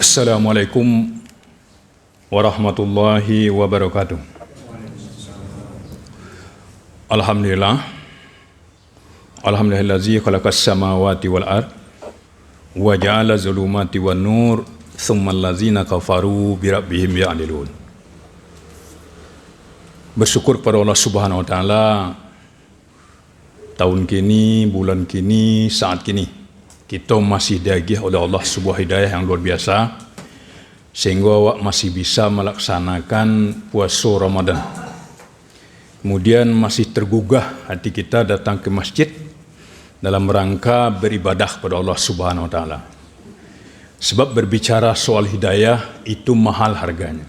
Assalamualaikum warahmatullahi wabarakatuh. Alhamdulillazi khalaqas samawati wal ard wa ja'ala zulumati wan nur tsummal ladzina kafaru bi rabbihim ya'dilun. Bersyukur pada Allah Subhanahu wa taala, tahun kini, bulan kini, saat kini kita masih diagih oleh Allah sebuah hidayah yang luar biasa sehingga awak masih bisa melaksanakan puasa Ramadan. Kemudian masih tergugah hati kita datang ke masjid dalam rangka beribadah kepada Allah Subhanahu wa taala. Sebab berbicara soal hidayah itu mahal harganya.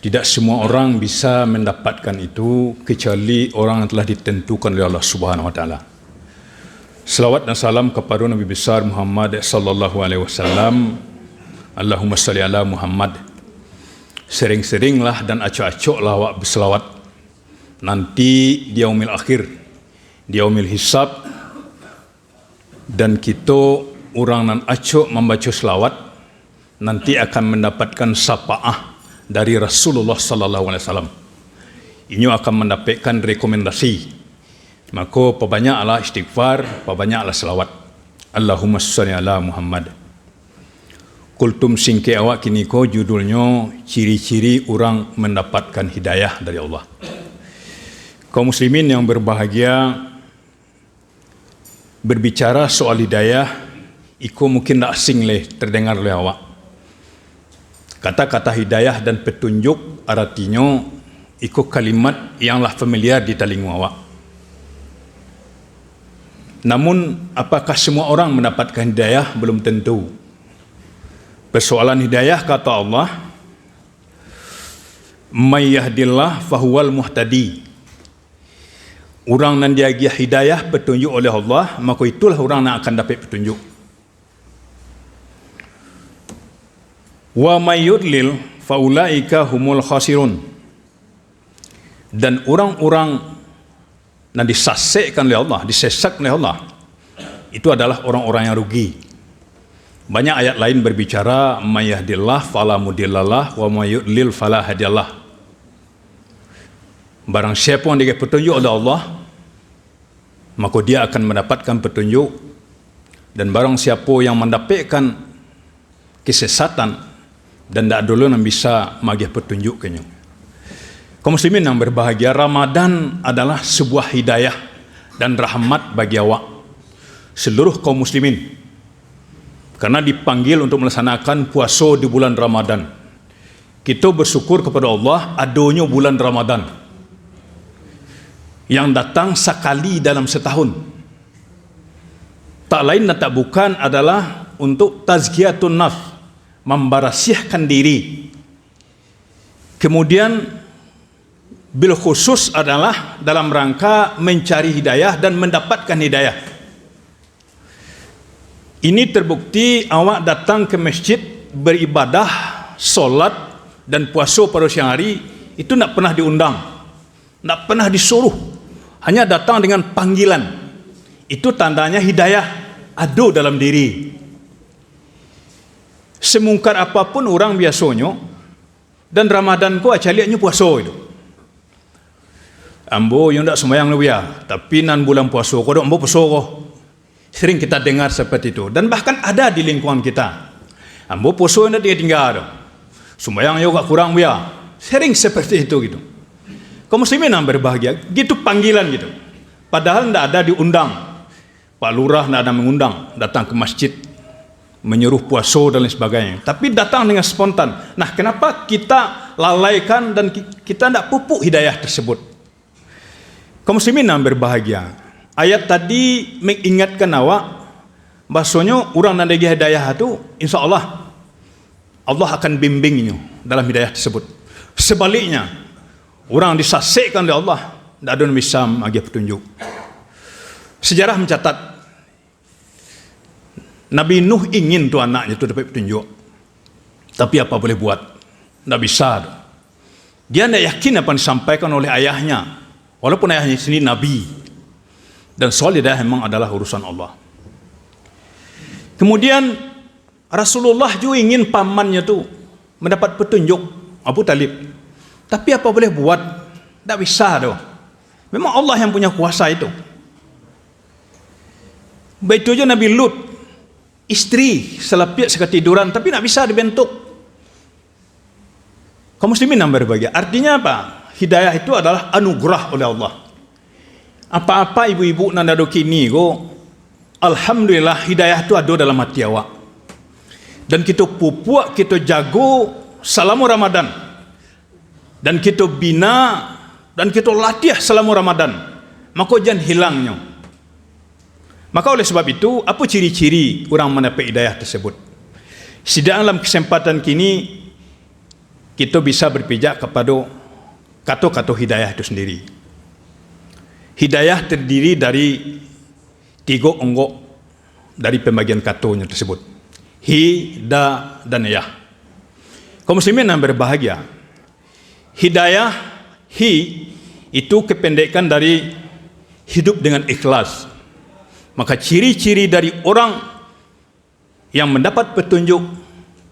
Tidak semua orang bisa mendapatkan itu kecuali orang yang telah ditentukan oleh Allah Subhanahu wa taala. Selawat dan salam kepada Nabi besar Muhammad sallallahu alaihi wasallam. Allahumma salli ala Muhammad. Sering-seringlah dan acok-acoklah awak berselawat. Nanti di yaumil akhir, di yaumil hisab, dan kita orang nan acok membaca selawat nanti akan mendapatkan syafaat dari Rasulullah sallallahu alaihi wasallam. Ini akan mendapatkan rekomendasi. Maka perbanyaklah istighfar, perbanyaklah selawat. Allahumma sholli ala Muhammad. Kultum singke awak kini ko judulnya ciri-ciri orang mendapatkan hidayah dari Allah. Kaum muslimin yang berbahagia, berbicara soal hidayah iko mungkin tak asing leh terdengar oleh awak. Kata-kata hidayah dan petunjuk artinya iko kalimat yang lah familiar di telinga awak. Namun, apakah semua orang mendapatkan hidayah? Belum tentu. Persoalan hidayah kata Allah, "May yahdillah fahuwal muhtadi." Orang yang diagi hidayah petunjuk oleh Allah, maka itulah orang yang akan dapat petunjuk. Wa may yudlil faulaika humul khasirun. Dan orang-orang yang disesatkan oleh Allah, disesatkan oleh Allah, itu adalah orang-orang yang rugi. Banyak ayat lain berbicara may yahdillah fala mudhillalah wa may yudlil fala hadiyalah. Barang siapa yang diberi petunjuk oleh Allah, maka dia akan mendapatkan petunjuk, dan barang siapa yang mendapatkan kesesatan dan tak dulu yang bisa magih petunjuk kenya. Kaum muslimin yang berbahagia, Ramadan adalah sebuah hidayah dan rahmat bagi awak seluruh kaum muslimin, karena dipanggil untuk melaksanakan puasa di bulan Ramadan. Kita bersyukur kepada Allah adanya bulan Ramadan yang datang sekali dalam setahun. Tak lain dan tak bukan adalah untuk tazkiyatun nafs, membarasiahkan diri. Kemudian bil khusus adalah dalam rangka mencari hidayah dan mendapatkan hidayah. Ini terbukti awak datang ke masjid beribadah, solat dan puasa pada siang hari itu tak pernah diundang, tak pernah disuruh, hanya datang dengan panggilan. Itu tandanya hidayah ada dalam diri. Semungkar apapun orang biasanya, dan Ramadan ko acaliannya puasa itu. Ambo yang tak sembahyang lebih ya, tapi nan bulan puasa ko ambo puasa ko. Sering kita dengar seperti itu, dan bahkan ada di lingkungan kita. Ambo puasa yang dia tinggal, sembahyang juga kurang ya. Sering seperti itu gitu. Kaum muslimin yang berbahagia, gitu panggilan gitu. Padahal tidak ada diundang. Pak Lurah tidak ada mengundang datang ke masjid menyuruh puasa dan lain sebagainya. Tapi datang dengan spontan. Nah, kenapa kita lalaikan dan kita tidak pupuk hidayah tersebut? Kaum muslimin yang berbahagia, ayat tadi mengingatkan awak bahasanya orang yang ada hidayah itu insya Allah akan bimbingnya dalam hidayah tersebut. Sebaliknya, orang disesatkan oleh Allah tidak ada yang bisa bagi petunjuk. Sejarah mencatat Nabi Nuh ingin tu anaknya itu dapat petunjuk, tapi apa boleh buat, tidak bisa. Dia tidak yakin apa yang disampaikan oleh ayahnya. Walaupun ayahnya sendiri Nabi, dan soal hidayah memang adalah urusan Allah. Kemudian Rasulullah juga ingin pamannya tu mendapat petunjuk, Abu Talib. Tapi apa boleh buat? Tak bisa tu. Memang Allah yang punya kuasa itu. Begitu juga Nabi Lut, istri selapiat seketiduran, tapi tak bisa dibentuk. Kaum muslimin yang berbahagia. Artinya apa? Hidayah itu adalah anugerah oleh Allah. Apa-apa ibu-ibu nanda do kini go, alhamdulillah hidayah itu ada dalam hati awak. Dan kita pupuk, kita jago selama Ramadan. Dan kita bina dan kita latih selama Ramadan. Maka jangan hilangnya. Maka oleh sebab itu, apa ciri-ciri orang mendapat hidayah tersebut? Dalam kesempatan kini kita bisa berpijak kepada kata-kata hidayah itu sendiri. Hidayah terdiri dari 3 onggok dari pembagian katanya tersebut. Hi, da, dan yah. Kaum muslimin yang berbahagia, hidayah, hi, itu kependekan dari hidup dengan ikhlas. Maka ciri-ciri dari orang yang mendapat petunjuk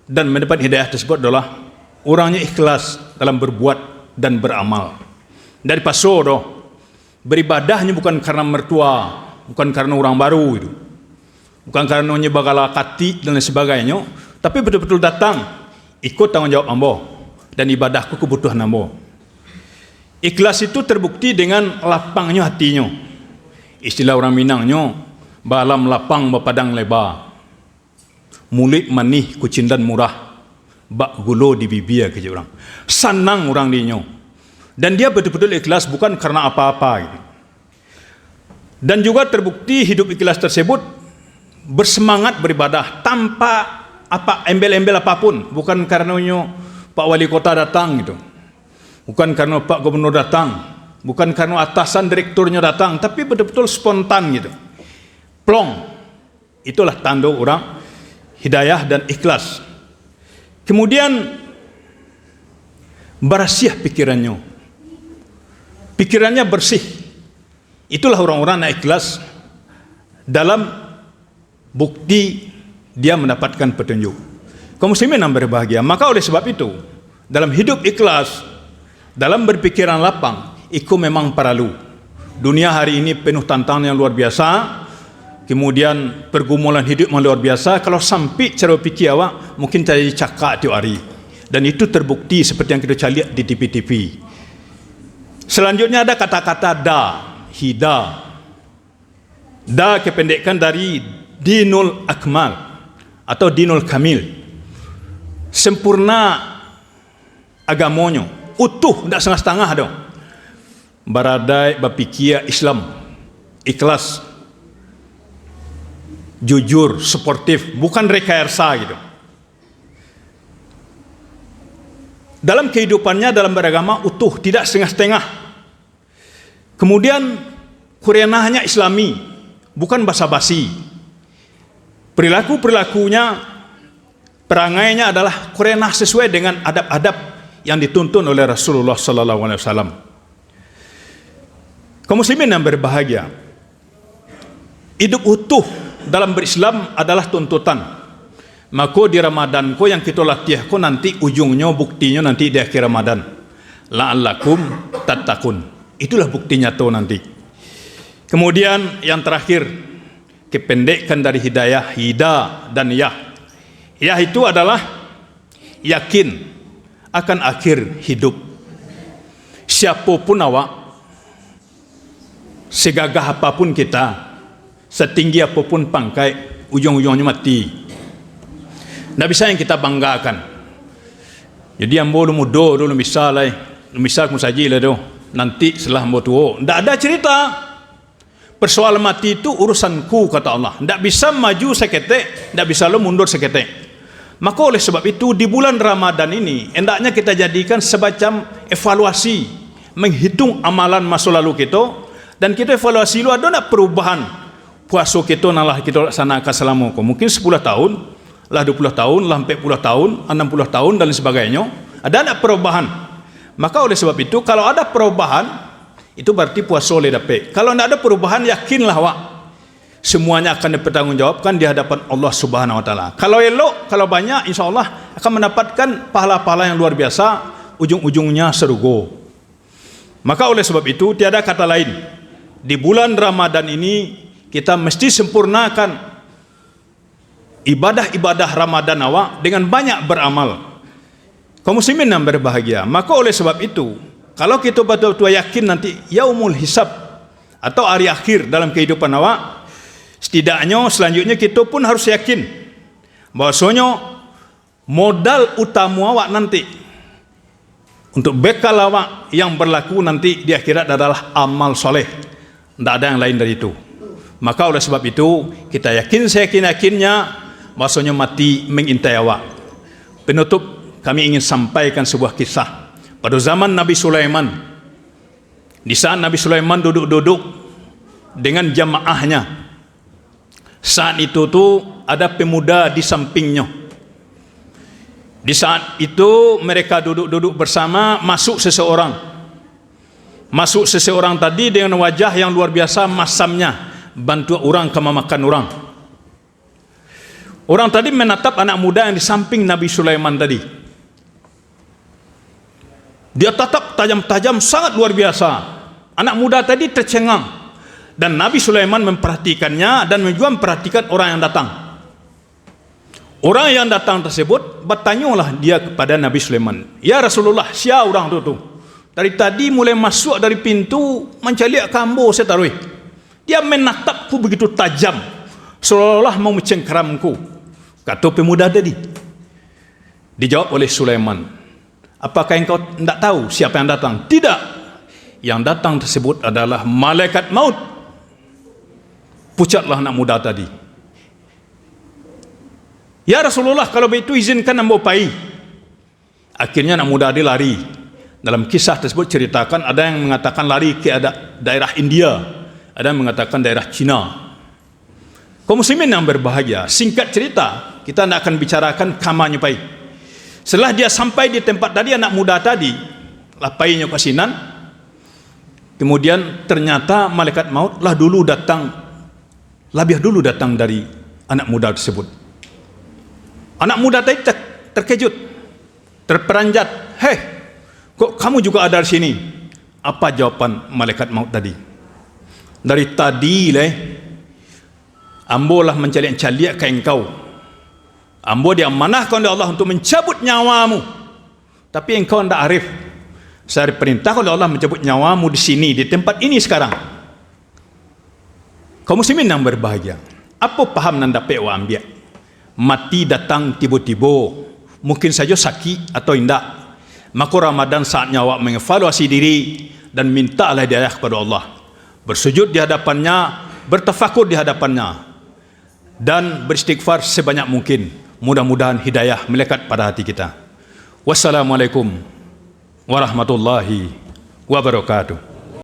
dan mendapat hidayah tersebut adalah orangnya ikhlas dalam berbuat dan beramal. Dari pasal beribadahnya bukan karena mertua, bukan karena orang baru itu, bukan karena nyebagala kati dan lain sebagainya, tapi betul-betul datang ikut tanggung jawab ambo dan ibadahku kebutuhan ambo. Ikhlas itu terbukti dengan lapangnya hatinya. Istilah orang Minangnya, balam lapang berpadang lebar, mulik manih kucindan murah, bak gulo di bibir kerja orang. Senang orang dinyo. Dan dia betul-betul ikhlas bukan karena apa-apa gitu. Dan juga terbukti hidup ikhlas tersebut bersemangat beribadah tanpa apa embel-embel apapun, bukan karenanya Pak Wali Kota datang gitu. Bukan karena Pak Gubernur datang, bukan karena atasan direkturnya datang, tapi betul-betul spontan gitu. Plong. Itulah tanda orang hidayah dan ikhlas. Kemudian bersih pikirannya. Pikirannya bersih. Itulah orang-orang yang ikhlas dalam bukti dia mendapatkan petunjuk. Kaum muslimin yang berbahagia, maka oleh sebab itu dalam hidup ikhlas, dalam berpikiran lapang, itu memang perlu. Dunia hari ini penuh tantangan yang luar biasa. Kemudian pergumulan hidup yang luar biasa. Kalau sampai cara fikir awak mungkin jadi cakap tiap hari, dan itu terbukti seperti yang kita lihat di TV-TV. Selanjutnya ada kata-kata da, hida. Da kependekan dari dinul akmal atau dinul kamil, sempurna agamanya, utuh, tidak setengah-setengah dong. Baradai berpikir Islam, ikhlas, jujur, sportif, bukan rekayasa gitu. Dalam kehidupannya, dalam beragama utuh, tidak setengah-setengah. Kemudian kurenahnya Islami, bukan basa-basi. Perilaku-perilakunya, perangainya adalah kurenah sesuai dengan adab-adab yang dituntun oleh Rasulullah SAW. Kaum muslimin yang berbahagia, hidup utuh dalam berislam adalah tuntutan. Maka di Ramadan ko yang kita latih ko nanti ujungnya, buktinya nanti di akhir Ramadan. La'allakum tattaqun. Itulah buktinya tuh nanti. Kemudian yang terakhir, kependekan dari hidayah, hida dan yah. Yah itu adalah yakin akan akhir hidup. Siapapun awak, segagah apapun kita, setinggi apapun pangkai, ujung-ujungnya mati. Tidak bisa yang kita banggakan. Jadi yang boleh muda dulu misalnya, misal saja lah tu. Nanti setelah ambo tua, tidak ada cerita. Persoalan mati itu urusanku, kata Allah. Tidak bisa maju seketik, tidak bisa lo mundur seketik. Maka oleh sebab itu di bulan Ramadan ini hendaknya kita jadikan semacam evaluasi, menghitung amalan masa lalu kita, dan kita evaluasi lu ada tak perubahan puasa kita nalah kita laksanakan selama mungkin 10 tahun, lah 20 tahun, lah 40 tahun, 60 tahun dan sebagainya. Ada tak perubahan? Maka oleh sebab itu kalau ada perubahan, itu berarti puasa oleh dapat. Kalau tidak ada perubahan, yakinlah wak semuanya akan dipertanggungjawabkan di hadapan Allah Subhanahu wa taala. Kalau elok, kalau banyak, insya-Allah akan mendapatkan pahala-pahala yang luar biasa, ujung-ujungnya surga. Maka oleh sebab itu tiada kata lain, di bulan Ramadan ini kita mesti sempurnakan ibadah-ibadah Ramadan awak dengan banyak beramal. Kaum muslimin yang berbahagia, maka oleh sebab itu, kalau kita betul-betul yakin nanti yaumul hisab atau hari akhir dalam kehidupan awak, setidaknya selanjutnya kita pun harus yakin bahwasanya modal utama awak nanti untuk bekal awak yang berlaku nanti di akhirat adalah amal soleh. Tidak ada yang lain dari itu. Maka oleh sebab itu kita yakin seyakin-yakinnya bahwasanya mati mengintai awak. Penutup, kami ingin sampaikan sebuah kisah pada zaman Nabi Sulaiman. Di saat Nabi Sulaiman duduk-duduk dengan jamaahnya, saat itu tuh ada pemuda di sampingnya. Di saat itu mereka duduk-duduk bersama, masuk seseorang. Masuk seseorang tadi dengan wajah yang luar biasa masamnya, bantu orang ke makan orang. Orang tadi menatap anak muda yang di samping Nabi Sulaiman tadi. Dia tatap tajam-tajam, sangat luar biasa. Anak muda tadi tercengang, dan Nabi Sulaiman memperhatikannya dan juga memperhatikan orang yang datang. Orang yang datang tersebut bertanyalah dia kepada Nabi Sulaiman, "Ya Rasulullah, siapa orang itu? Dari tadi mulai masuk dari pintu mencaliak kambo saya taruh. Dia menatapku begitu tajam, seolah-olah mau mencengkeramku." Kata pemuda tadi. Dijawab oleh Sulaiman, "Apakah engkau tidak tahu siapa yang datang?" "Tidak." Yang datang tersebut adalah malaikat maut. Pucatlah anak muda tadi. "Ya Rasulullah, kalau begitu izinkan ambo pai." Akhirnya anak muda dia lari. Dalam kisah tersebut ceritakan ada yang mengatakan lari ke daerah India, ada yang mengatakan daerah Cina. Kaum muslimin yang berbahagia, singkat cerita, kita tidak akan bicarakan kamarnya pai. Setelah dia sampai di tempat tadi, anak muda tadi lapainya kasinan. Kemudian ternyata malaikat maut lebih dulu datang dari anak muda tersebut. Anak muda tadi terkejut, terperanjat. "Hei, kok kamu juga ada di sini?" Apa jawaban malaikat maut tadi? "Dari tadi ambo lah mencaliak-caliak ke engkau. Ambo diamanahkan oleh Allah untuk mencabut nyawamu, tapi engkau tidak arif. Saya diperintah oleh Allah mencabut nyawamu di sini, di tempat ini sekarang." Kaum muslimin yang berbahagia, apa paham nanda pewa ambil? Mati datang tiba-tiba, mungkin saja sakit atau tidak. Maka Ramadan saatnya awak mengevaluasi diri dan mintalah hidayah kepada Allah. Bersujud di hadapannya, bertafakur di hadapannya, dan beristighfar sebanyak mungkin. Mudah-mudahan hidayah melekat pada hati kita. Wassalamualaikum warahmatullahi wabarakatuh.